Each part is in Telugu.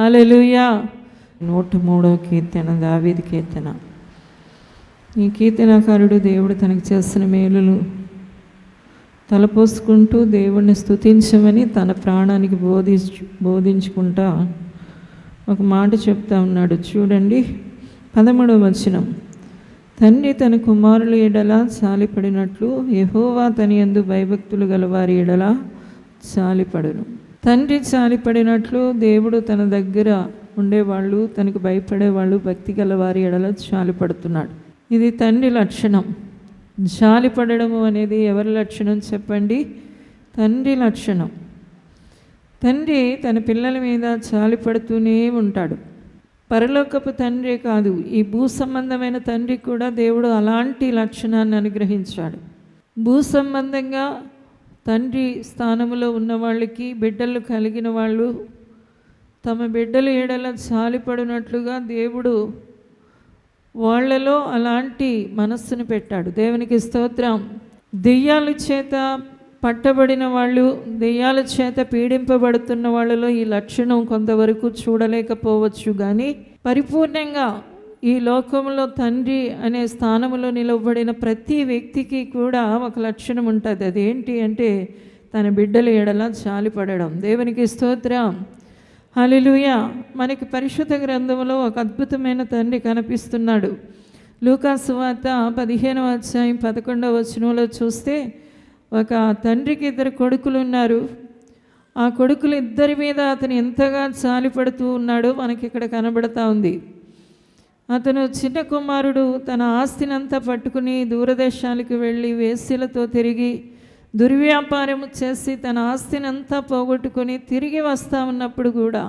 హల్లెలూయా. 103వ కీర్తన, దావీదు కీర్తన. ఈ కీర్తనకారుడు దేవుడు తనకు చేసిన మేలులు తలపోసుకుంటూ దేవుణ్ణి స్తుతించమని తన ప్రాణానికి బోధించుకుంటా ఒక మాట చెప్తా ఉన్నాడు. చూడండి 13వ వచనం. తండ్రి తన కుమారుల ఎడల చాలిపడినట్లు యెహోవా తన యందు భయభక్తులు గలవారి ఎడల చాలిపడును. తండ్రి చాలిపడినట్లు దేవుడు తన దగ్గర ఉండేవాళ్ళు, తనకు భయపడేవాళ్ళు, భక్తి గలవారి ఎడల చాలిపడుతున్నాడు. ఇది తండ్రి లక్షణం. జాలిపడము అనేది ఎవరి లక్షణం చెప్పండి? తండ్రి లక్షణం. తండ్రి తన పిల్లల మీద జాలిపడుతూనే ఉంటాడు. పరలోకపు తండ్రి కాదు, ఈ భూ సంబంధమైన తండ్రి కూడా దేవుడు అలాంటి లక్షణాన్ని అనుగ్రహించాడు. భూ సంబంధంగా తండ్రి స్థానంలో ఉన్న వాళ్ళకి, బిడ్డలు కలిగిన వాళ్ళు తమ బిడ్డలు ఏడల జాలిపడినట్లుగా దేవుడు వాళ్ళలో అలాంటి మనస్సును పెట్టాడు. దేవునికి స్తోత్రం. దెయ్యాల చేత పట్టబడిన వాళ్ళు, దెయ్యాల చేత పీడింపబడుతున్న వాళ్ళలో ఈ లక్షణం కొంతవరకు చూడలేకపోవచ్చు, కానీ పరిపూర్ణంగా ఈ లోకంలో తండ్రి అనే స్థానంలో నిలవబడిన ప్రతి వ్యక్తికి కూడా ఒక లక్షణం ఉంటుంది. అదేంటి అంటే తన బిడ్డల ఎడల జాలిపడడం. దేవునికి స్తోత్రం. హల్లెలూయా. మనకి పరిశుద్ధ గ్రంథంలో ఒక అద్భుతమైన తండ్రి కనిపిస్తున్నాడు. లూకా సువార్త 15వ అధ్యాయం 11వ వచనంలో చూస్తే ఒక తండ్రికి 2 కొడుకులు ఉన్నారు. ఆ కొడుకులు ఇద్దరి మీద అతను ఎంతగా జాలిపడుతూ ఉన్నాడో మనకి ఇక్కడ కనబడతా ఉంది. అతను చిన్న కుమారుడు తన ఆస్తినంతా పట్టుకుని దూరదేశాలకు వెళ్ళి వేశ్యలతో తిరిగి దుర్వ్యాపారం చేసి తన ఆస్తినంతా పోగొట్టుకొని తిరిగి వస్తూ ఉన్నప్పుడు కూడా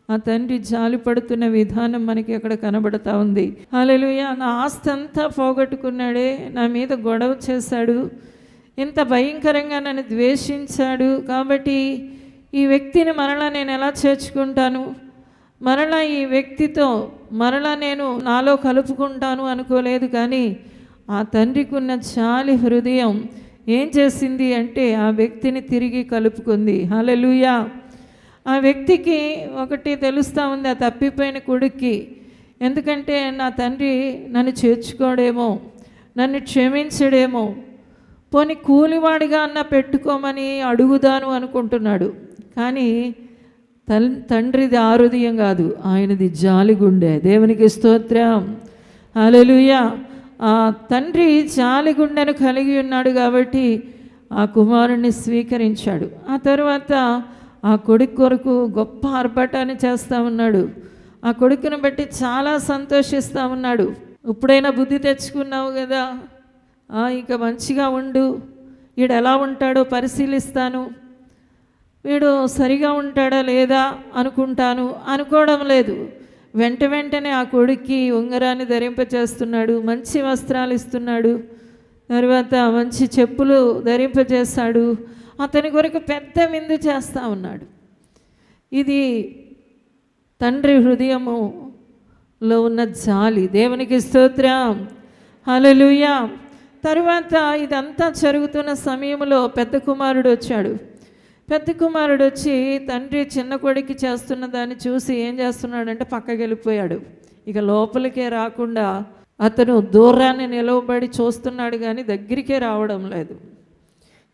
ఆ తండ్రి జాలిపడుతున్న విధానం మనకి అక్కడ కనబడతా ఉంది. హల్లెలూయా. నా ఆస్తి అంతా పోగొట్టుకున్నాడే, నా మీద గొడవ చేశాడు, ఇంత భయంకరంగా నన్ను ద్వేషించాడు, కాబట్టి ఈ వ్యక్తిని మరలా నేను ఎలా చేర్చుకుంటాను, మరలా ఈ వ్యక్తితో మరలా నేను నాలో కలుపుకుంటాను అనుకోలేదు. కానీ ఆ తండ్రికి ఉన్న జాలి హృదయం ఏం చేసింది అంటే ఆ వ్యక్తిని తిరిగి కలుపుకుంది. హల్లెలూయా. ఆ వ్యక్తికి ఒకటి తెలుస్తూ ఉంది, ఆ తప్పిపోయిన కొడుక్కి. ఎందుకంటే నా తండ్రి నన్ను చేర్చుకోడేమో, నన్ను క్షమించడేమో, పోనీ కూలివాడిగా అన్న పెట్టుకోమని అడుగుదాను అనుకుంటున్నాడు. కానీ తండ్రిది ఆ హృదయం కాదు, ఆయనది జాలిగుండె. దేవునికి స్తోత్రం. హల్లెలూయా. ఆ తండ్రి జాలిగుండెను కలిగి ఉన్నాడు కాబట్టి ఆ కుమారుణ్ణి స్వీకరించాడు. ఆ తర్వాత ఆ కొడుకు కొరకు గొప్ప ఆర్భటాన్ని చేస్తూ ఉన్నాడు. ఆ కొడుకును బట్టి చాలా సంతోషిస్తూ ఉన్నాడు. ఇప్పుడైనా బుద్ధి తెచ్చుకున్నావు కదా, ఇంకా మంచిగా ఉండు, వీడు ఎలా ఉంటాడో పరిశీలిస్తాను, వీడు సరిగా ఉంటాడా లేదా అనుకుంటాను అనుకోవడం లేదు. వెంటనే ఆ కొడుక్కి ఉంగరాన్ని ధరింపచేస్తున్నాడు, మంచి వస్త్రాలు ఇస్తున్నాడు, తర్వాత మంచి చెప్పులు ధరింపచేస్తాడు, అతని కొరకు పెద్ద విందు చేస్తూ ఉన్నాడు. ఇది తండ్రి హృదయములో ఉన్న జాలి. దేవునికి స్తోత్రం. హల్లెలూయా. తర్వాత ఇదంతా జరుగుతున్న సమయంలో పెద్ద కుమారుడు వచ్చాడు. పెద్ద కుమారుడు వచ్చి తండ్రి చిన్న కొడుకు చేస్తున్న దాన్ని చూసి ఏం చేస్తున్నాడంటే పక్కకి వెళ్ళిపోయాడు. ఇక లోపలికే రాకుండా అతను దూరాన్ని నిలవబడి చూస్తున్నాడు, కానీ దగ్గరికే రావడం లేదు.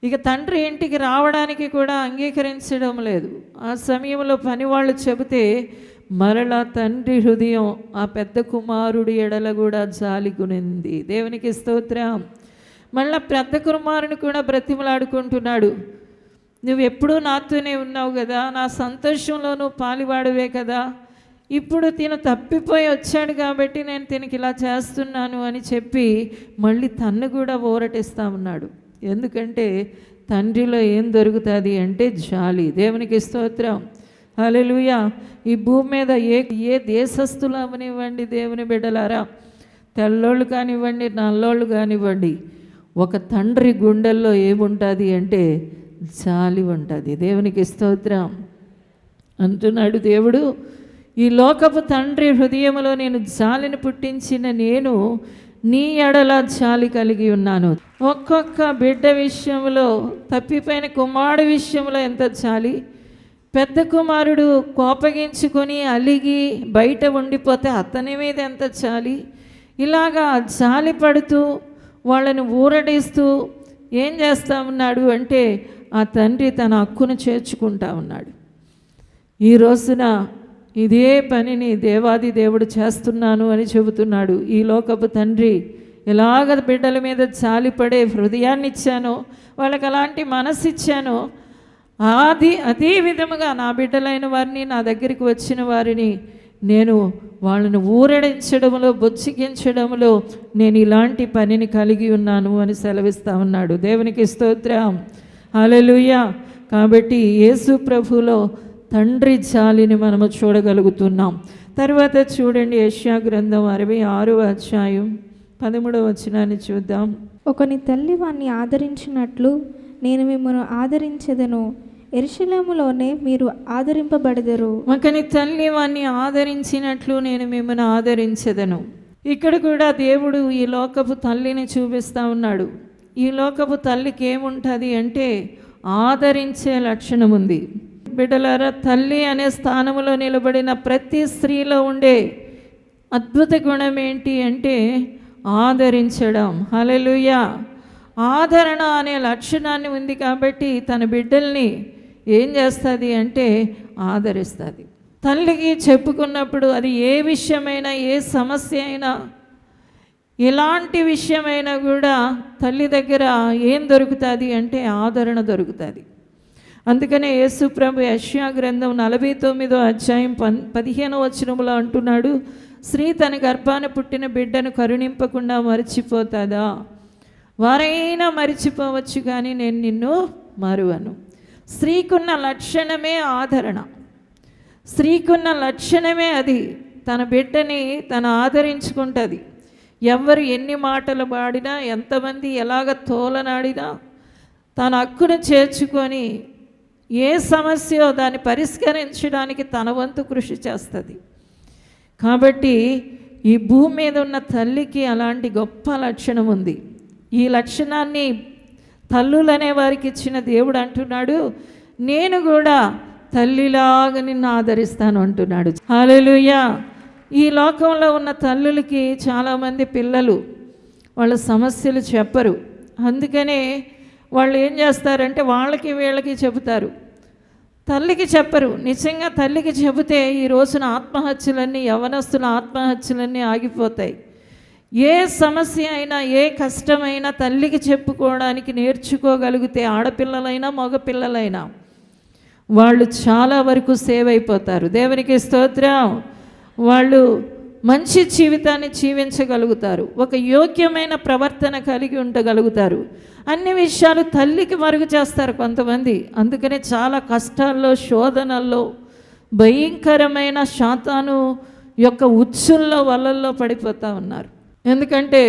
ఇక తండ్రి ఇంటికి రావడానికి కూడా అంగీకరించడం లేదు. ఆ సమయంలో పనివాళ్ళు చెబితే మరలా తండ్రి హృదయం ఆ పెద్ద కుమారుడి ఎడల కూడా జాలిగునింది. దేవునికి స్తోత్రం. మళ్ళా పెద్ద కుమారుని కూడా బ్రతిమలాడుకుంటున్నాడు, నువ్వు ఎప్పుడూ నాతోనే ఉన్నావు కదా, నా సంతోషంలో నువ్వు పాలివాడవే కదా, ఇప్పుడు తిను తప్పిపోయి వచ్చాడు కాబట్టి నేను తినకి ఇలా చేస్తున్నాను అని చెప్పి మళ్ళీ తన్ను కూడా ఊరటిస్తూ ఉన్నాడు. ఎందుకంటే తండ్రిలో ఏం దొరుకుతుంది అంటే జాలి. దేవునికి స్తోత్రం. హల్లెలూయా. ఈ భూమి మీద ఏ దేశస్తులు అవనివ్వండి, దేవుని బిడ్డలారా, తెల్లోళ్ళు కానివ్వండి, నల్లోళ్ళు కానివ్వండి, ఒక తండ్రి గుండెల్లో ఏముంటుంది అంటే జాలి ఉంటుంది. దేవునికి స్తోత్రం. అంటున్నాడు దేవుడు, ఈ లోకపు తండ్రి హృదయంలో నేను జాలిని పుట్టించిన నేను నీ ఎడల జాలి కలిగి ఉన్నాను. ఒక్కొక్క బిడ్డ విషయంలో, తప్పిపోయిన కుమారుడి విషయంలో ఎంత జాలి, పెద్ద కుమారుడు కోపగించుకొని అలిగి బయట ఉండిపోతే అతని మీద ఎంత జాలి. ఇలాగా జాలి పడుతూ వాళ్ళని ఊరడిస్తూ ఏం చేస్తూ ఉన్నాడు అంటే ఆ తండ్రి తన హక్కును చేర్చుకుంటా ఉన్నాడు. ఈ రోజున ఇదే పనిని దేవాది దేవుడు చేస్తున్నాను అని చెబుతున్నాడు. ఈ లోకపు తండ్రి ఎలాగ బిడ్డల మీద జాలిపడే హృదయాన్ని ఇచ్చానో, వాళ్ళకి అలాంటి మనసు ఇచ్చానో, అదే విధముగా నా బిడ్డలైన వారిని, నా దగ్గరికి వచ్చిన వారిని నేను వాళ్ళను ఊరడించడంలో, బొచ్చిగించడంలో నేను ఇలాంటి పనిని కలిగి ఉన్నాను అని సెలవిస్తూ ఉన్నాడు. దేవునికి స్తోత్రం, హల్లెలూయా. కాబట్టి యేసు ప్రభువులో తండ్రి జాలిని మనము చూడగలుగుతున్నాం. తర్వాత చూడండి, యెషయా గ్రంథం 66వ అధ్యాయం 13వ వచనాన్ని చూద్దాం. ఒకని తల్లి వాణ్ణి ఆదరించినట్లు నేను మిమ్మల్ని ఆదరించెదను, యెరూషలేములోనే మీరు ఆదరింపబడెదరు. ఒకని తల్లి వాణ్ణి ఆదరించినట్లు నేను మిమ్మల్ని ఆదరించెదను. ఇక్కడ కూడా దేవుడు ఈ లోకపు తల్లిని చూపిస్తూ ఉన్నాడు. ఈ లోకపు తల్లికి ఏముంటుంది అంటే ఆదరించే లక్షణం ఉంది. బిడ్డలారా, తల్లి అనే స్థానంలో నిలబడిన ప్రతి స్త్రీలో ఉండే అద్భుత గుణం ఏంటి అంటే ఆదరించడం. హల్లెలూయా. ఆదరణ అనే లక్షణాన్ని ఉంది కాబట్టి తన బిడ్డల్ని ఏం చేస్తుంది అంటే ఆదరిస్తుంది. తల్లికి చెప్పుకున్నప్పుడు అది ఏ విషయమైనా, ఏ సమస్య అయినా, ఎలాంటి విషయమైనా కూడా తల్లి దగ్గర ఏం దొరుకుతుంది అంటే ఆదరణ దొరుకుతుంది. అందుకనే యేసు ప్రభు యెషయా గ్రంథం 49వ అధ్యాయం 15వ వచనంలో అంటున్నాడు, స్త్రీ తన గర్భాన పుట్టిన బిడ్డను కరుణింపకుండా మరిచిపోతుందా? వారైనా మరిచిపోవచ్చు కానీ నేను నిన్ను మరువను. స్త్రీకున్న లక్షణమే ఆదరణ. స్త్రీకున్న లక్షణమే అది. తన బిడ్డని తను ఆదరించుకుంటుంది. ఎవరు ఎన్ని మాటలు పాడినా, ఎంతమంది ఎలాగ తోలనాడినా తన హక్కును చేర్చుకొని ఏ సమస్యో దాన్ని పరిష్కరించడానికి తన వంతు కృషి చేస్తుంది. కాబట్టి ఈ భూమి మీద ఉన్న తల్లికి అలాంటి గొప్ప లక్షణం ఉంది. ఈ లక్షణాన్ని తల్లులనే వారికి ఇచ్చిన దేవుడు అంటున్నాడు, నేను కూడా తల్లిలాగా నిన్ను ఆదరిస్తాను అంటున్నాడు. హల్లెలూయా. ఈ లోకంలో ఉన్న తల్లులకి చాలామంది పిల్లలు వాళ్ళ సమస్యలు చెప్పరు. అందుకనే వాళ్ళు ఏం చేస్తారంటే వాళ్ళకి వీళ్ళకి చెబుతారు, తల్లికి చెప్పరు. నిజంగా తల్లికి చెబితే ఈ రోజున ఆత్మహత్యలన్నీ, యవనస్తుల ఆత్మహత్యలన్నీ ఆగిపోతాయి. ఏ సమస్య అయినా, ఏ కష్టమైనా తల్లికి చెప్పుకోవడానికి నేర్చుకోగలిగితే ఆడపిల్లలైనా మగపిల్లలైనా వాళ్ళు చాలా వరకు సేవ్ అయిపోతారు. దేవునికి స్తోత్రం. వాళ్ళు మంచి జీవితాన్ని జీవించగలుగుతారు, ఒక యోగ్యమైన ప్రవర్తన కలిగి ఉండగలుగుతారు. అన్ని విషయాలు తల్లికి మరుగు చేస్తారు కొంతమంది. అందుకనే చాలా కష్టాల్లో, శోధనల్లో, భయంకరమైన శాతాను యొక్క ఉచ్చుల్లో, వలల్లో పడిపోతూ ఉన్నారు. ఎందుకంటే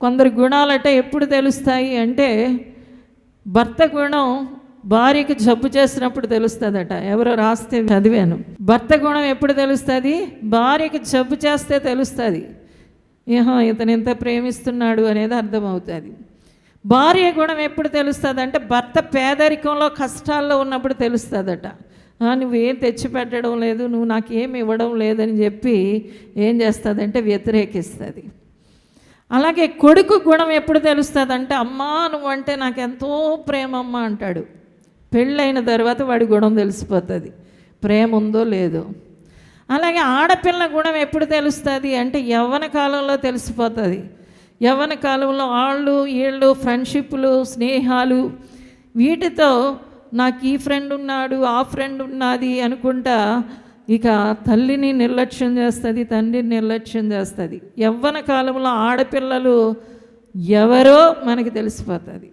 కొందరు గుణాలట ఎప్పుడు తెలుస్తాయి అంటే భర్త గుణం భార్యకి జబ్బు చేసినప్పుడు తెలుస్తుందట. ఎవరో రాస్తే చదివాను. భర్త గుణం ఎప్పుడు తెలుస్తుంది? భార్యకి జబ్బు చేస్తే తెలుస్తుంది. ఇతను ఎంత ప్రేమిస్తున్నాడు అనేది అర్థమవుతుంది. భార్య గుణం ఎప్పుడు తెలుస్తుంది అంటే భర్త పేదరికంలో, కష్టాల్లో ఉన్నప్పుడు తెలుస్తుందట. నువ్వేం తెచ్చిపెట్టడం లేదు, నువ్వు నాకేమి ఇవ్వడం లేదని చెప్పి ఏం చేస్తుందంటే వ్యతిరేకిస్తుంది. అలాగే కొడుకు గుణం ఎప్పుడు తెలుస్తుంది అంటే అమ్మా నువ్వంటే నాకు ఎంతో ప్రేమమ్మ అంటాడు. పెళ్ళైన తర్వాత వాడి గుణం తెలిసిపోతుంది, ప్రేమ ఉందో లేదో. అలాగే ఆడపిల్ల గుణం ఎప్పుడు తెలుస్తుంది అంటే యవ్వన కాలంలో తెలిసిపోతుంది. యవ్వన కాలంలో వీళ్ళు ఫ్రెండ్షిప్లు, స్నేహాలు, వీటితో నాకు ఈ ఫ్రెండ్ ఉన్నాడు, ఆ ఫ్రెండ్ ఉన్నది అనుకుంటా ఇక తల్లిని నిర్లక్ష్యం చేస్తుంది, తండ్రిని నిర్లక్ష్యం చేస్తుంది. యవ్వన కాలంలో ఆడపిల్లలు ఎవరో మనకి తెలిసిపోతుంది.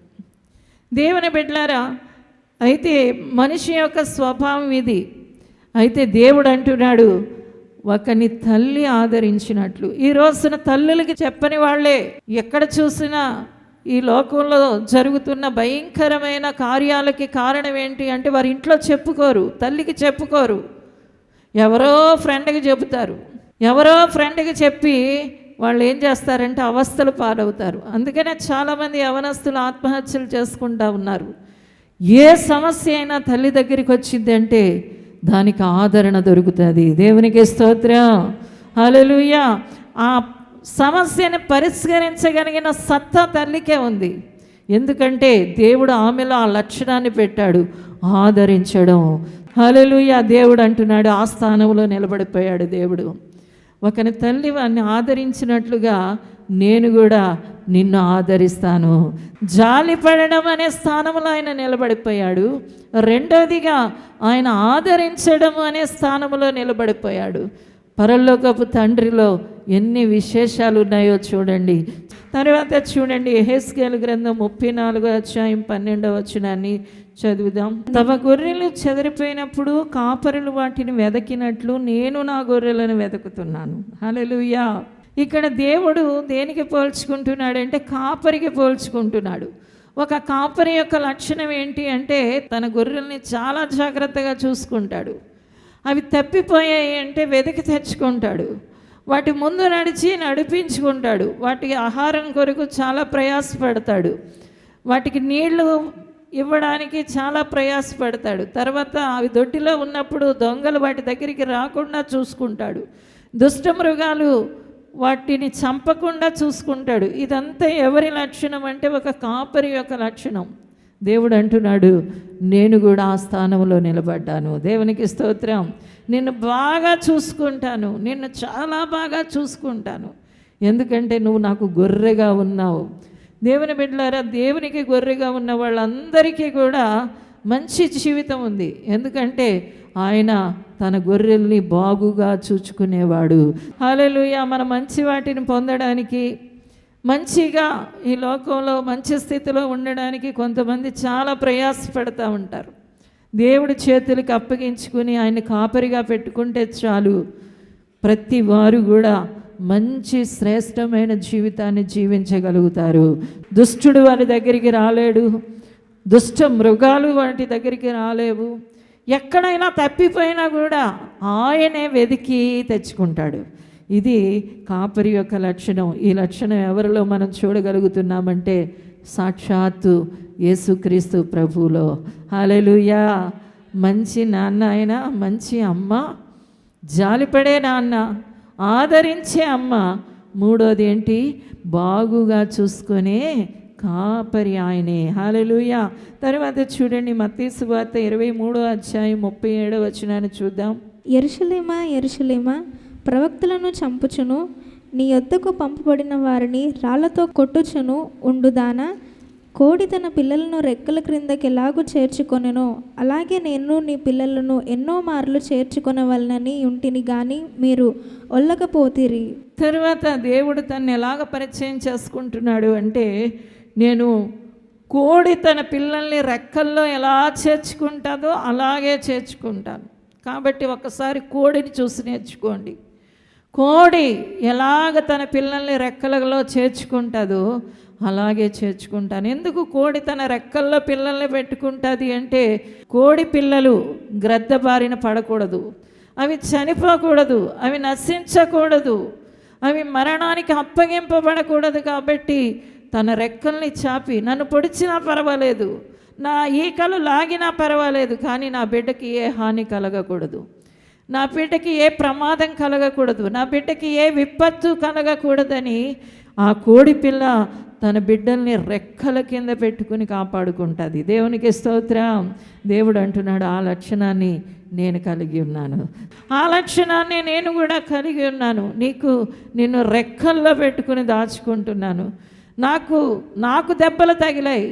దేవుని బిడ్డలారా, అయితే మనిషి యొక్క స్వభావం ఇది. అయితే దేవుడు అంటున్నాడు, ఒకని తల్లి ఆదరించినట్లు. ఈ రోజున తల్లులకి చెప్పని వాళ్ళే ఎక్కడ చూసినా ఈ లోకంలో జరుగుతున్న భయంకరమైన కార్యాలకి కారణం ఏంటి అంటే వారి ఇంట్లో చెప్పుకోరు, తల్లికి చెప్పుకోరు. ఎవరో ఫ్రెండ్కి చెబుతారు. ఎవరో ఫ్రెండ్కి చెప్పి వాళ్ళు ఏం చేస్తారంటే అవస్థలు పాలవుతారు. అందుకనే చాలామంది యవనస్తులు ఆత్మహత్యలు చేసుకుంటూ ఉన్నారు. ఏ సమస్య అయినా తల్లి దగ్గరికి వచ్చింది అంటే దానికి ఆదరణ దొరుకుతుంది. దేవునికి స్తోత్రం, హల్లెలూయా. ఆ సమస్యను పరిష్కరించగలిగిన సత్తా తల్లికే ఉంది. ఎందుకంటే దేవుడు ఆమెలో ఆ లక్షణాన్ని పెట్టాడు, ఆదరించడం. హల్లెలూయా. దేవుడు అంటున్నాడు, ఆ స్థానంలో నిలబడిపోయాడు దేవుడు. ఒకని తల్లి వాడిని ఆదరించినట్లుగా నేను కూడా నిన్ను ఆదరిస్తాను. జాలిపడడం అనే స్థానంలో ఆయన నిలబడిపోయాడు. రెండవదిగా ఆయన ఆదరించడం అనే స్థానంలో నిలబడిపోయాడు. పరలోకపు తండ్రిలో ఎన్ని విశేషాలు ఉన్నాయో చూడండి. తర్వాత చూడండి, యెహెజ్కేలు గ్రంథం 34:12 చదువుదాం. తమ గొర్రెలు చెదిరిపోయినప్పుడు కాపరులు వాటిని వెదకినట్లు నేను నా గొర్రెలను వెతుకుతున్నాను. హల్లెలూయా. ఇక్కడ దేవుడు దేనికి పోల్చుకుంటున్నాడంటే కాపరికి పోల్చుకుంటున్నాడు. ఒక కాపరి యొక్క లక్షణం ఏంటి అంటే తన గొర్రెల్ని చాలా జాగ్రత్తగా చూసుకుంటాడు. అవి తప్పిపోయాయి అంటే వెతికి తెచ్చుకుంటాడు. వాటి ముందు నడిపించుకుంటాడు. వాటికి ఆహారం కొరకు చాలా ప్రయాసపడతాడు. వాటికి నీళ్లు ఇవ్వడానికి చాలా ప్రయాసపడతాడు. తర్వాత అవి దొడ్డిలో ఉన్నప్పుడు దొంగలు వాటి దగ్గరికి రాకుండా చూసుకుంటాడు. దుష్ట మృగాలు వాటిని చంపకుండా చూసుకుంటాడు. ఇదంతా ఎవరి లక్షణం అంటే ఒక కాపరి యొక్క లక్షణం. దేవుడు అంటున్నాడు, నేను కూడా ఆ స్థానంలో నిలబడ్డాను. దేవునికి స్తోత్రం. నిన్ను బాగా చూసుకుంటాను, నిన్ను చాలా బాగా చూసుకుంటాను. ఎందుకంటే నువ్వు నాకు గొర్రెగా ఉన్నావు. దేవుని బిడ్డలారా, దేవునికి గొర్రెగా ఉన్న వాళ్ళందరికీ కూడా మంచి జీవితం ఉంది. ఎందుకంటే ఆయన తన గొర్రెల్ని బాగుగా చూచుకునేవాడు. హల్లెలూయా. మన మంచి వాటిని పొందడానికి, మంచిగా ఈ లోకంలో మంచి స్థితిలో ఉండడానికి కొంతమంది చాలా ప్రయాసపడుతూ ఉంటారు. దేవుడి చేతులకి అప్పగించుకుని ఆయన కాపరిగా పెట్టుకుంటే చాలు, ప్రతి వారు కూడా మంచి శ్రేష్టమైన జీవితాన్ని జీవించగలుగుతారు. దుష్టుడు వారి దగ్గరికి రాలేడు, దుష్ట మృగాలు వాటి దగ్గరికి రాలేవు. ఎక్కడైనా తప్పిపోయినా కూడా ఆయనే వెతికి తెచ్చుకుంటాడు. ఇది కాపరి యొక్క లక్షణం. ఈ లక్షణం ఎవరిలో మనం చూడగలుగుతున్నామంటే సాక్షాత్తు యేసుక్రీస్తు ప్రభువులో. హల్లెలూయా. మంచి నాన్న ఆయన, మంచి అమ్మ, జాలిపడే నాన్న, ఆదరించే అమ్మ. మూడోది ఏంటి? బాగుగా చూసుకునే కాపరి ఆయనే. హల్లెలూయా. తర్వాత చూడండి, మత్తయి సువార్త 23:37 చూద్దాం. యెరూషలేమా యెరూషలేమా, ప్రవక్తలను చంపుచును, నీ యొద్దకు పంపబడిన వారిని రాళ్లతో కొట్టుచును ఉండుదానా? కోడి తన పిల్లలను రెక్కల క్రిందకి ఎలాగూ చేర్చుకొనెనో అలాగే నేను నీ పిల్లలను ఎన్నో మార్లు చేర్చుకొనవలనని ఉంటిని గాని మీరు ఒల్లకపోతిరి. తర్వాత దేవుడు తను ఎలాగ పరిచయం చేసుకుంటున్నాడు అంటే, నేను కోడి తన పిల్లల్ని రెక్కల్లో ఎలా చేర్చుకుంటుందో అలాగే చేర్చుకుంటాను. కాబట్టి ఒకసారి కోడిని చూసి నేర్చుకోండి. కోడి ఎలాగ తన పిల్లల్ని రెక్కలలో చేర్చుకుంటుందో అలాగే చేర్చుకుంటాను. ఎందుకు కోడి తన రెక్కల్లో పిల్లల్ని పెట్టుకుంటుంది అంటే, కోడి పిల్లలు గ్రద్ద బారిన పడకూడదు, అవి చనిపోకూడదు, అవి నశించకూడదు, అవి మరణానికి అప్పగింపబడకూడదు. కాబట్టి తన రెక్కల్ని చాపి, నన్ను పొడిచినా పర్వాలేదు, నా ఈకలు లాగినా పర్వాలేదు, కానీ నా బిడ్డకి ఏ హాని కలగకూడదు, నా బిడ్డకి ఏ ప్రమాదం కలగకూడదు, నా బిడ్డకి ఏ విపత్తు కలగకూడదని ఆ కోడి పిల్ల తన బిడ్డల్ని రెక్కల కింద పెట్టుకుని కాపాడుకుంటుంది. దేవునికి స్తోత్రం. దేవుడు అంటున్నాడు, ఆ లక్షణాన్ని నేను కలిగి ఉన్నాను, ఆ లక్షణాన్ని నేను కూడా కలిగి ఉన్నాను. నిన్ను రెక్కల్లో పెట్టుకుని దాచుకుంటున్నాను. నాకు దెబ్బలు తగిలాయి,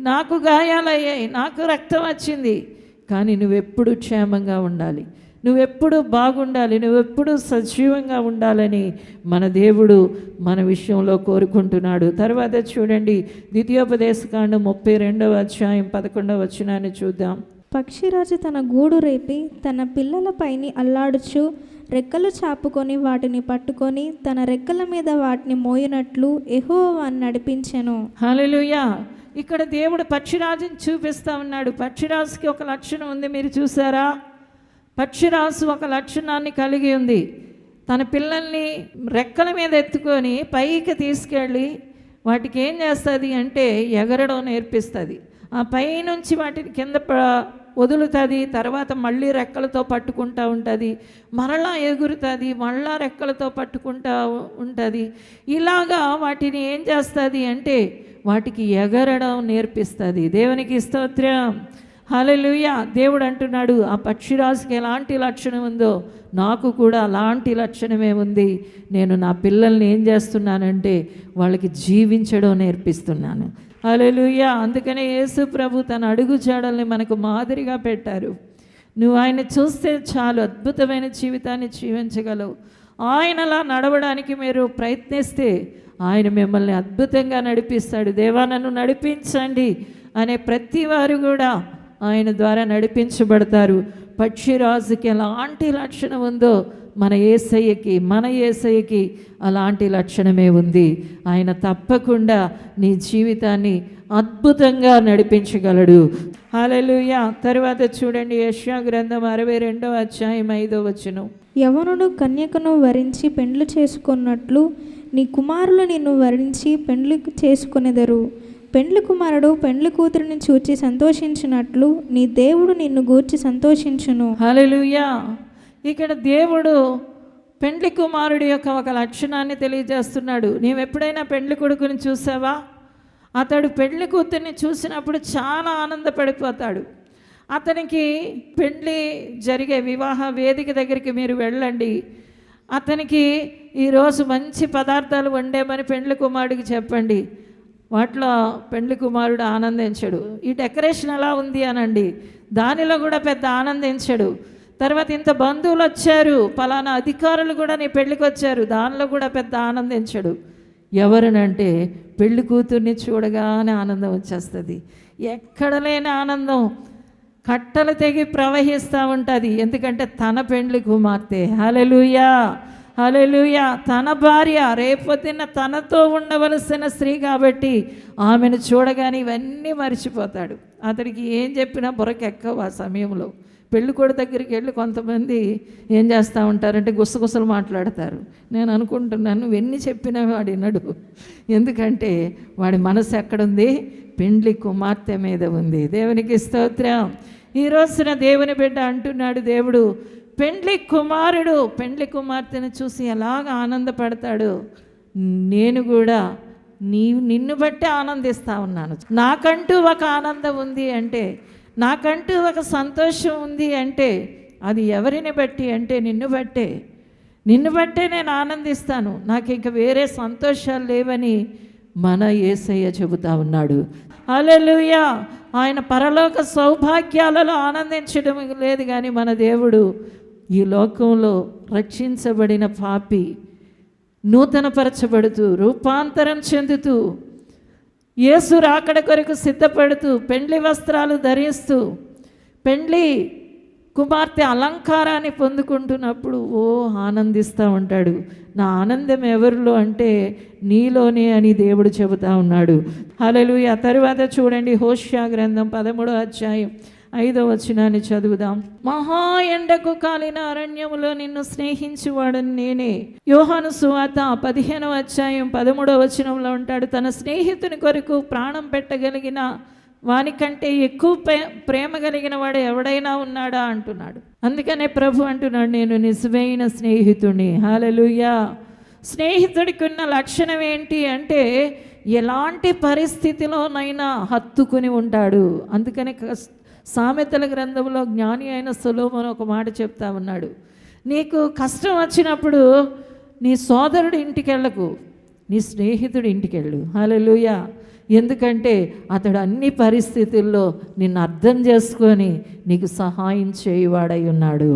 నాకు గాయాలయ్యాయి, నాకు రక్తం వచ్చింది, కానీ నువ్వెప్పుడు క్షేమంగా ఉండాలి, నువ్వెప్పుడు బాగుండాలి, నువ్వెప్పుడు సజీవంగా ఉండాలని మన దేవుడు మన విషయంలో కోరుకుంటున్నాడు. తర్వాత చూడండి, ద్వితీయోపదేశకాండం 32:11 చూద్దాం. పక్షిరాజు తన గూడు రేపి తన పిల్లలపైని అల్లాడుచు రెక్కలు చాపుకొని వాటిని పట్టుకొని తన రెక్కల మీద వాటిని మోయినట్లు యెహోవా నడిపించెను. హల్లెలూయా. ఇక్కడ దేవుడు పక్షిరాజుని చూపిస్తా ఉన్నాడు. పక్షిరాజుకి ఒక లక్షణం ఉంది, మీరు చూసారా? పక్షిరాజు ఒక లక్షణాన్ని కలిగి ఉంది. తన పిల్లల్ని రెక్కల మీద ఎత్తుకొని పైకి తీసుకెళ్ళి వాటికి ఏం చేస్తుంది అంటే ఎగరడం నేర్పిస్తుంది. ఆ పైనుంచి వాటిని కింద వదులుతుంది, తర్వాత మళ్ళీ రెక్కలతో పట్టుకుంటూ ఉంటుంది, మరలా ఎగురుతుంది, మళ్ళా రెక్కలతో పట్టుకుంటూ ఉంటుంది. ఇలాగా వాటిని ఏం చేస్తుంది అంటే వాటికి ఎగరడం నేర్పిస్తుంది. దేవునికి స్తోత్రం, హల్లెలూయా. దేవుడు అంటున్నాడు, ఆ పక్షిరాజుకి ఎలాంటి లక్షణం ఉందో నాకు కూడా అలాంటి లక్షణమే ఉంది. నేను నా పిల్లల్ని ఏం చేస్తున్నానంటే వాళ్ళకి జీవించడం నేర్పిస్తున్నాను. హల్లెలూయా. అందుకనే యేసు ప్రభు తన అడుగు జాడల్ని మనకు మాదిరిగా పెట్టారు. నువ్వు ఆయన చూస్తే చాలు అద్భుతమైన జీవితాన్ని జీవించగలవు. ఆయనలా నడవడానికి మీరు ప్రయత్నిస్తే ఆయన మిమ్మల్ని అద్భుతంగా నడిపిస్తాడు. దేవా నన్ను నడిపించండి అనే ప్రతి వారు కూడా ఆయన ద్వారా నడిపించబడతారు. పక్షిరాజుకి ఎలాంటి లక్షణం ఉందో మన యేసయ్యకి అలాంటి లక్షణమే ఉంది. ఆయన తప్పకుండా నీ జీవితాన్ని అద్భుతంగా నడిపించగలడు. హల్లెలూయా. తర్వాత చూడండి, యెషయా గ్రంథం 62వ అధ్యాయం 5వ వచనం. యవనుడు కన్యకను వరించి పెండ్లు చేసుకున్నట్లు నీ కుమారులు నిన్ను వరించి పెండ్లు చేసుకొనెదరు. పెండ్లి కుమారుడు పెండ్లి కూతురిని చూచి సంతోషించినట్లు నీ దేవుడు నిన్ను గూర్చి సంతోషించును. హల్లెలూయా. ఇక్కడ దేవుడు పెండ్లి కుమారుడి యొక్క ఒక లక్షణాన్ని తెలియజేస్తున్నాడు. నీవు ఎప్పుడైనా పెండ్లి కొడుకుని చూసావా? అతడు పెండ్లి కూతుర్ని చూసినప్పుడు చాలా ఆనందపడిపోతాడు. అతనికి పెండ్లి జరిగే వివాహ వేదిక దగ్గరికి మీరు వెళ్ళండి, అతనికి ఈరోజు మంచి పదార్థాలు వండేమని పెండ్లి కుమారుడికి చెప్పండి. వాటిలో పెండ్లి కుమారుడు ఆనందించడు. ఈ డెకరేషన్ ఎలా ఉంది అనండి, దానిలో కూడా పెద్ద ఆనందించడు. తర్వాత ఇంత బంధువులు వచ్చారు, పలానా అధికారులు కూడా నీ పెళ్ళికి వచ్చారు, దానిలో కూడా పెద్ద ఆనందించడు. ఎవరనంటే పెళ్లి కూతుర్ని చూడగానే ఆనందం వచ్చేస్తుంది. ఎక్కడ లేని ఆనందం కట్టలు తెగి ప్రవహిస్తూ ఉంటుంది. ఎందుకంటే తన పెండ్లి కుమార్తె. హల్లెలూయా, హల్లెలూయా. తన భార్య, రేపొద్దున తనతో ఉండవలసిన స్త్రీ కాబట్టి ఆమెను చూడగానే ఇవన్నీ మర్చిపోతాడు. అతడికి ఏం చెప్పినా బుర్రకెక్కవు. ఆ సమయంలో పెళ్ళికొడు దగ్గరికి వెళ్ళి కొంతమంది ఏం చేస్తూ ఉంటారంటే గుసగుసలు మాట్లాడతారు. నేను అనుకుంటున్నాను నువ్వెన్ని చెప్పినా వాడు వినడు. ఎందుకంటే వాడి మనసు ఎక్కడుంది? పెండ్లి కుమార్తె మీద ఉంది. దేవునికి స్తోత్రం. ఈ రోజున దేవుని బిడ్డ అంటున్నాడు, దేవుడు పెండ్లి కుమారుడు పెండ్లి కుమార్తెను చూసి ఎలాగ ఆనందపడతాడు, నేను కూడా నిన్ను బట్టి ఆనందిస్తూ ఉన్నాను. నాకంటూ ఒక ఆనందం ఉంది అంటే, నాకంటూ ఒక సంతోషం ఉంది అంటే అది ఎవరిని బట్టి అంటే నిన్ను బట్టే నేను ఆనందిస్తాను. నాకు ఇంక వేరే సంతోషాలు లేవని మన యేసయ్య చెబుతా ఉన్నాడు. హల్లెలూయా. ఆయన పరలోక సౌభాగ్యాలలో ఆనందించడం లేదు, కానీ మన దేవుడు ఈ లోకంలో రక్షించబడిన పాపి నూతనపరచబడుతూ రూపాంతరం చెందుతూ యేసు రాకడ కొరకు సిద్ధపడుతూ పెండ్లి వస్త్రాలు ధరిస్తూ పెండ్లి కుమార్తె అలంకారాన్ని పొందుకుంటున్నప్పుడు ఆనందిస్తూ ఉంటాడు. నా ఆనందం ఎవరిలో అంటే నీలోనే అని దేవుడు చెబుతా ఉన్నాడు. హల్లెలూయా. తరువాత చూడండి, హోషేయ గ్రంథం 13వ అధ్యాయం 5వ వచనాన్ని చదువుదాం. మహా ఎండకు కాలిన అరణ్యములో నిన్ను స్నేహించువాడని నేనే. యోహాను సువార్త 15వ అధ్యాయం 13వ వచనంలో ఉంటాడు, తన స్నేహితుని కొరకు ప్రాణం పెట్టగలిగిన వానికంటే ఎక్కువ ప్రేమ కలిగిన వాడు ఎవడైనా ఉన్నాడా అంటున్నాడు. అందుకనే ప్రభు అంటున్నాడు, నేను నిజమైన స్నేహితుడిని. హల్లెలూయా. స్నేహితుడికి ఉన్న లక్షణం ఏంటి అంటే ఎలాంటి పరిస్థితిలోనైనా హత్తుకుని ఉంటాడు. అందుకనే సామెతల గ్రంథంలో జ్ఞాని అయిన సొలొమోను ఒక మాట చెప్తా ఉన్నాడు, నీకు కష్టం వచ్చినప్పుడు నీ సోదరుడి ఇంటికి వెళ్ళకు, నీ స్నేహితుడి ఇంటికి వెళ్ళు. హల్లెలూయా. ఎందుకంటే అతడు అన్ని పరిస్థితుల్లో నిన్ను అర్థం చేసుకొని నీకు సహాయం చేయవాడై ఉన్నాడు.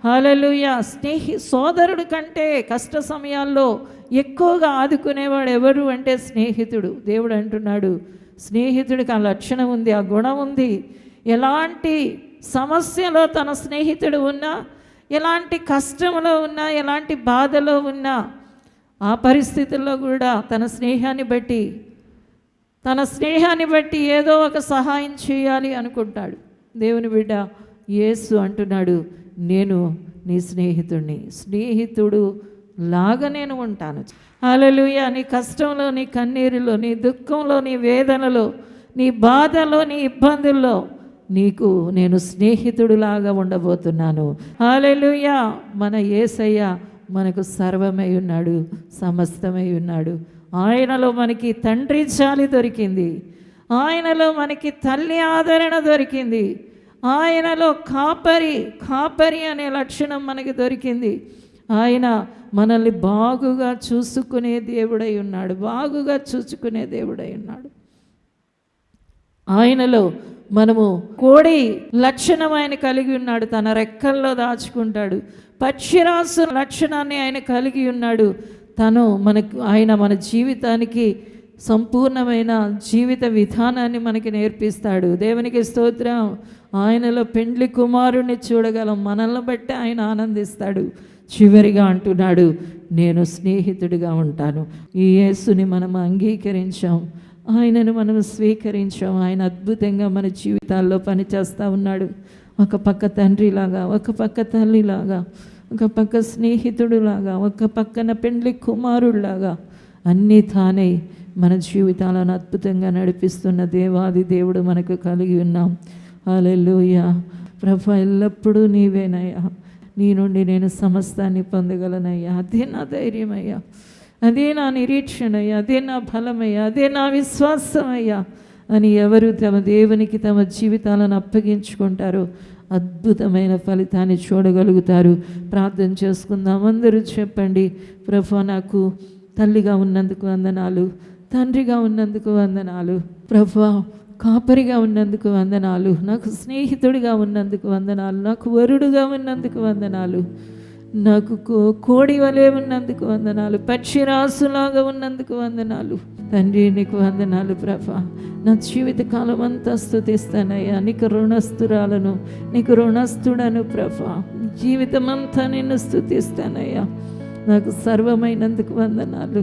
హల్లెలూయా. సోదరుడి కంటే కష్ట సమయాల్లో ఎక్కువగా ఆదుకునేవాడు ఎవరు అంటే స్నేహితుడు. దేవుడు అంటున్నాడు, స్నేహితుడికి ఆ లక్షణం ఉంది, ఆ గుణం ఉంది. ఎలాంటి సమస్యలో తన స్నేహితుడు ఉన్నా, ఎలాంటి కష్టంలో ఉన్నా, ఎలాంటి బాధలో ఉన్నా, ఆ పరిస్థితుల్లో కూడా తన స్నేహాన్ని బట్టి ఏదో ఒక సహాయం చేయాలి అనుకుంటాడు. దేవుని బిడ్డ యేసు అంటున్నాడు, నేను నీ స్నేహితుడిని, స్నేహితుడు లాగా నేను ఉంటాను. హల్లెలూయా. నీ కష్టంలో, నీ కన్నీరులో, నీ దుఃఖంలో, నీ వేదనలో నీ బాధలో, నీ ఇబ్బందుల్లో నీకు నేను స్నేహితుడిలాగా ఉండబోతున్నాను. హల్లెలూయా. మన యేసయ్య మనకు సర్వమై ఉన్నాడు, సమస్తమై ఉన్నాడు. ఆయనలో మనకి తండ్రి జాలి దొరికింది, ఆయనలో మనకి తల్లి ఆదరణ దొరికింది, ఆయనలో కాపరి అనే లక్షణం మనకి దొరికింది. ఆయన మనల్ని బాగుగా చూసుకునే దేవుడై ఉన్నాడు, బాగుగా చూసుకునే దేవుడై ఉన్నాడు. ఆయనలో మనము కోడి లక్షణం ఆయన కలిగి ఉన్నాడు, తన రెక్కల్లో దాచుకుంటాడు. పక్షిరాసు లక్షణాన్ని ఆయన కలిగి ఉన్నాడు. ఆయన మన జీవితానికి సంపూర్ణమైన జీవిత విధానాన్ని మనకి నేర్పిస్తాడు. దేవునికి స్తోత్రం. ఆయనలో పెండ్లి కుమారుణ్ణి చూడగలం, మనల్ని బట్టి ఆయన ఆనందిస్తాడు. చివరిగా అంటున్నాడు, నేను స్నేహితుడిగా ఉంటాను. ఈ యేసుని మనం అంగీకరించాం, ఆయనను మనం స్వీకరించాం. ఆయన అద్భుతంగా మన జీవితాల్లో పనిచేస్తూ ఉన్నాడు. ఒక పక్క తండ్రిలాగా, ఒక పక్క తల్లిలాగా, ఒక పక్క స్నేహితుడులాగా, ఒక పక్కన పెండ్లి కుమారుడిలాగా అన్నీ తానే మన జీవితాలను అద్భుతంగా నడిపిస్తున్న దేవాది దేవుడు మనకు కలిగి ఉన్నాం. హల్లెలూయా. ప్రభు, ఎల్లప్పుడూ నీవేనయ్యా, నీ నుండి నేను సమస్తాన్ని పొందగలనయ్యా. అదే నా ధైర్యమయ్యా, అదే నా నిరీక్షణయ్యా, అదే నా బలమయ్యా, అదే నా విశ్వాసమయ్యా అని ఎవరు తమ దేవునికి తమ జీవితాలను అప్పగించుకుంటారో అద్భుతమైన ఫలితాన్ని చూడగలుగుతారు. ప్రార్థన చేసుకుందాం. అందరూ చెప్పండి, ప్రభు నాకు తల్లిగా ఉన్నందుకు వందనాలు, తండ్రిగా ఉన్నందుకు వందనాలు, ప్రభు కాపరిగా ఉన్నందుకు వందనాలు, నాకు స్నేహితుడిగా ఉన్నందుకు వందనాలు, నాకు వరుడుగా ఉన్నందుకు వందనాలు, నాకు కోడి వలె ఉన్నందుకు వందనాలు, పక్షిరాసులాగా ఉన్నందుకు వందనాలు. తండ్రి నీకు వందనాలు ప్రభా. నా జీవితకాలం అంతా స్తుతిస్తానయ్యా. నీకు రుణస్తురాలను, నీకు రుణస్తుడను ప్రభా. జీవితం అంతా నిన్ను స్తుతిస్తానయ్యా. నాకు సర్వమైనందుకు వందనాలు.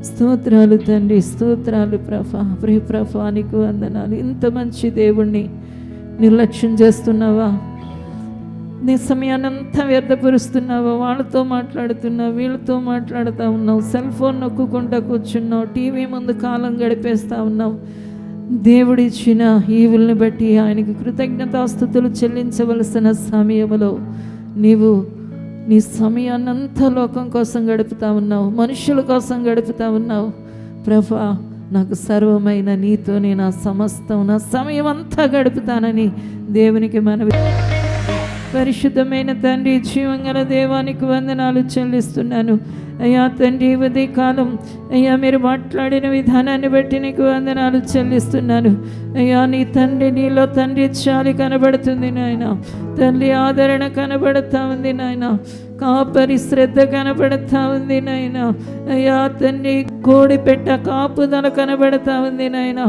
స్తోత్రాలు తండ్రి, స్తోత్రాలు ప్రభా. ప్రియ ప్రభా నీకు వందనాలు. ఇంత మంచి దేవుణ్ణి నిర్లక్ష్యం చేస్తున్నావా? నీ సమయాన్నంతా వ్యర్థపరుస్తున్నావా? వాళ్ళతో మాట్లాడుతున్నావు, వీళ్ళతో మాట్లాడుతూ ఉన్నావు, సెల్ ఫోన్ నొక్కుకుంటూ కూర్చున్నావు, టీవీ ముందు కాలం గడిపేస్తూ ఉన్నావు. దేవుడిచ్చిన ఈవుల్ని బట్టి ఆయనకి కృతజ్ఞతాస్తుతులు చెల్లించవలసిన సమయంలో నీవు నీ సమయాన్నంతా లోకం కోసం గడుపుతా ఉన్నావు, మనుషుల కోసం గడుపుతా ఉన్నావు. ప్రభా, నాకు సర్వమైన నీతో నేను ఆ సమస్తం నా సమయం అంతా గడుపుతానని దేవునికి మనవి. పరిశుద్ధమైన తండ్రి, జీవంగల దేవానికి వందనాలు చెల్లిస్తున్నాను అయ్యా. తండ్రి, ఉదయ కాలం అయ్యా మీరు మాట్లాడిన విధానాన్ని బట్టి నీకు వందనాలు చెల్లిస్తున్నాను అయ్యా. నీ తండ్రి, నీలో తండ్రి చాలి కనబడుతుంది నాయన, తల్లి ఆదరణ కనబడుతూ ఉంది నాయన, కాపరి శ్రద్ధ కనబడుతూ ఉంది నాయన అయ్యా. తండ్రి, కోడి పెట్ట కాపుదల కనబడుతూ ఉంది నాయన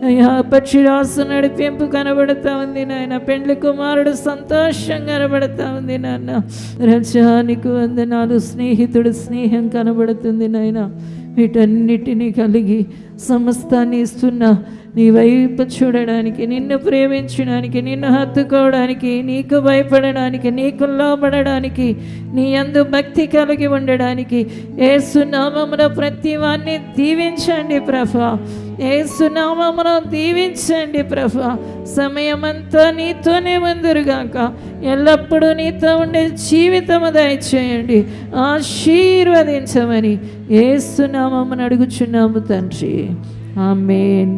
అయ్యా. పక్షిరాసు నడిపింపు కనబడుతూ ఉంది నాయన. పెండ్లి కుమారుడు సంతోషం కనబడుతూ ఉంది నాన్న. రజానికి వందనాలు. స్నేహితుడు స్నేహం కనబడుతుంది నాయన. వీటన్నిటినీ కలిగి సమస్తాన్ని ఇస్తున్నా నీ వైపు చూడడానికి, నిన్ను ప్రేమించడానికి, నిన్ను హత్తుకోవడానికి, నీకు భయపడడానికి, నీకు లోబడడానికి, నీ యందు భక్తి కలిగి ఉండడానికి యేసు నామములో ప్రతి వారిని దీవించండి ప్రభా. యేసు నామములో దీవించండి ప్రభా. సమయమంతా నీతోనే ఉందురుగాక. ఎల్లప్పుడూ నీతో ఉండే జీవితము దయచేయండి, ఆశీర్వదించమని యేసు నామమును అడుగుచున్నాము తండ్రి. ఆమేన్.